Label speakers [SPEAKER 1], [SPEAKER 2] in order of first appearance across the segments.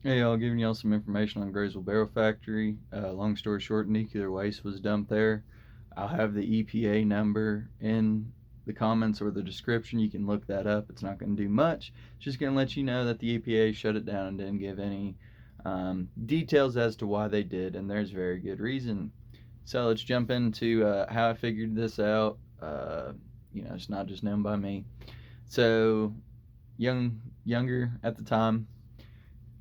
[SPEAKER 1] Hey, y'all, giving y'all some information on Graysville Barrel Factory. Long story short, nuclear waste was dumped there. I'll have the EPA number in the comments or the description. You can look that up. It's not going to do much. It's just going to let you know that the EPA shut it down and didn't give any details as to why they did, and there's very good reason. So let's jump into how I figured this out. It's not just known by me. So younger at the time,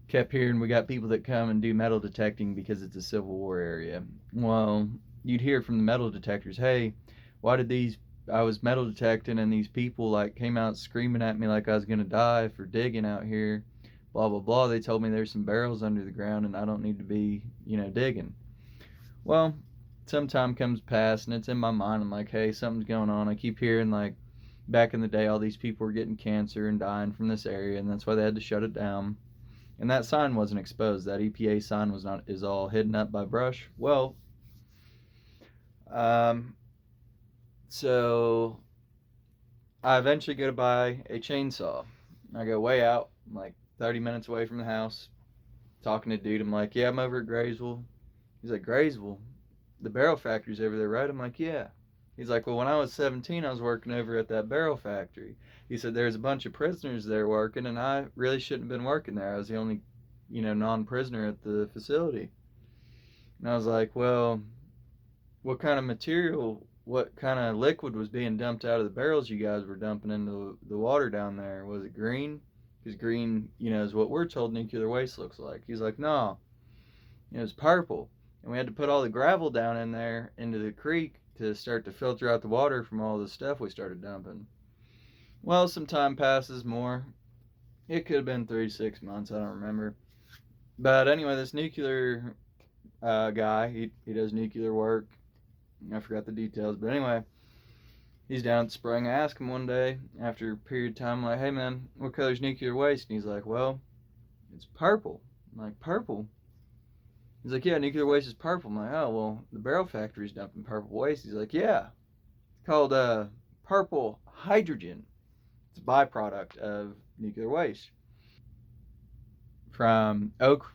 [SPEAKER 1] kept hearing we got people that come and do metal detecting because it's a Civil War area. Well, you'd hear from the metal detectors, hey, why did these I was metal detecting and these people like came out screaming at me like I was gonna die for digging out here, blah blah blah. They told me there's some barrels under the ground and I don't need to be, digging. Well, some time comes past and it's in my mind. I'm like, hey, something's going on. I keep hearing like back in the day all these people were getting cancer and dying from this area and that's why they had to shut it down. And that sign wasn't exposed. That EPA sign was not is all hidden up by brush. Well, um, so I eventually go to buy a chainsaw. I go way out, I'm like 30 minutes away from the house, talking to dude. I'm like, yeah, I'm over at Graysville. He's like, Graysville, the barrel factory's over there, right? I'm like, yeah. He's like, well, when I was 17, I was working over at that barrel factory. He said there's a bunch of prisoners there working, and I really shouldn't have been working there. I was the only, non-prisoner at the facility. And I was like, well, what kind of material, what kind of liquid was being dumped out of the barrels you guys were dumping into the water down there? Was it green? Because green, is what we're told nuclear waste looks like. He's like, no, it was purple. And we had to put all the gravel down in there into the creek to start to filter out the water from all the stuff we started dumping. Well, some time passes more. It could have been 3 to 6 months, I don't remember. But anyway, this nuclear guy, he does nuclear work. I forgot the details, but anyway, he's down at the spring. I asked him one day after a period of time, I'm like, hey man, what color's nuclear waste? And he's like, well, it's purple. I'm like, purple? He's like, yeah, nuclear waste is purple. I'm like, oh, well, the barrel factory's dumping purple waste. He's like, yeah, it's called purple hydrogen. It's a byproduct of nuclear waste. From Oak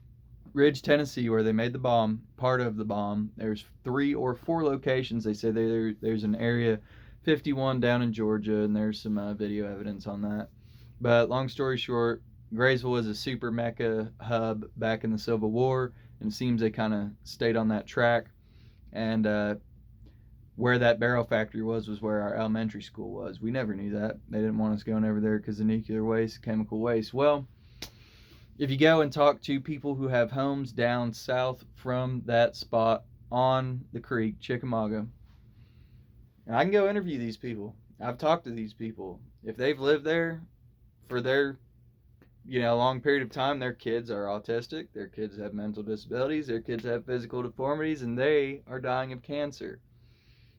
[SPEAKER 1] Ridge, Tennessee, where they made the bomb, part of the bomb, there's 3 or 4 locations. They say there's an area 51 down in Georgia, and there's some video evidence on that. But long story short, Graysville was a super mecca hub back in the Civil War, and it seems they kind of stayed on that track. And where that barrel factory was where our elementary school was. We never knew that. They didn't want us going over there because of nuclear waste, chemical waste. Well, if you go and talk to people who have homes down south from that spot on the creek, Chickamauga, and I can go interview these people. I've talked to these people. If they've lived there for their long period of time, their kids are autistic, their kids have mental disabilities, their kids have physical deformities, and they are dying of cancer.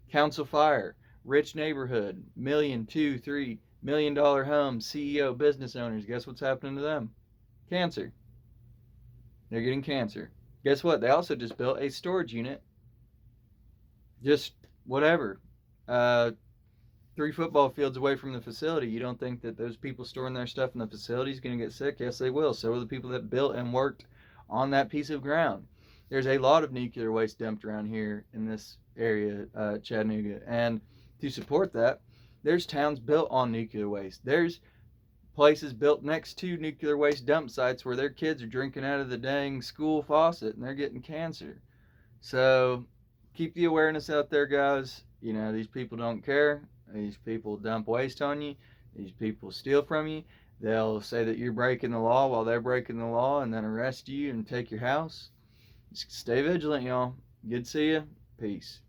[SPEAKER 1] Council Fire, rich neighborhood, million, $2, $3 million homes, CEO, business owners. Guess what's happening to them? Cancer. They're getting cancer. Guess what? They also just built a storage unit. Just whatever. 3 football fields away from the facility. You don't think that those people storing their stuff in the facility is going to get sick? Yes, they will. So are the people that built and worked on that piece of ground. There's a lot of nuclear waste dumped around here in this area, Chattanooga. And to support that, there's towns built on nuclear waste. There's places built next to nuclear waste dump sites where their kids are drinking out of the dang school faucet and they're getting cancer. So keep the awareness out there, guys. These people don't care. These people dump waste on you. These people steal from you. They'll say that you're breaking the law while they're breaking the law and then arrest you and take your house. Just stay vigilant, y'all. Good to see you. Peace.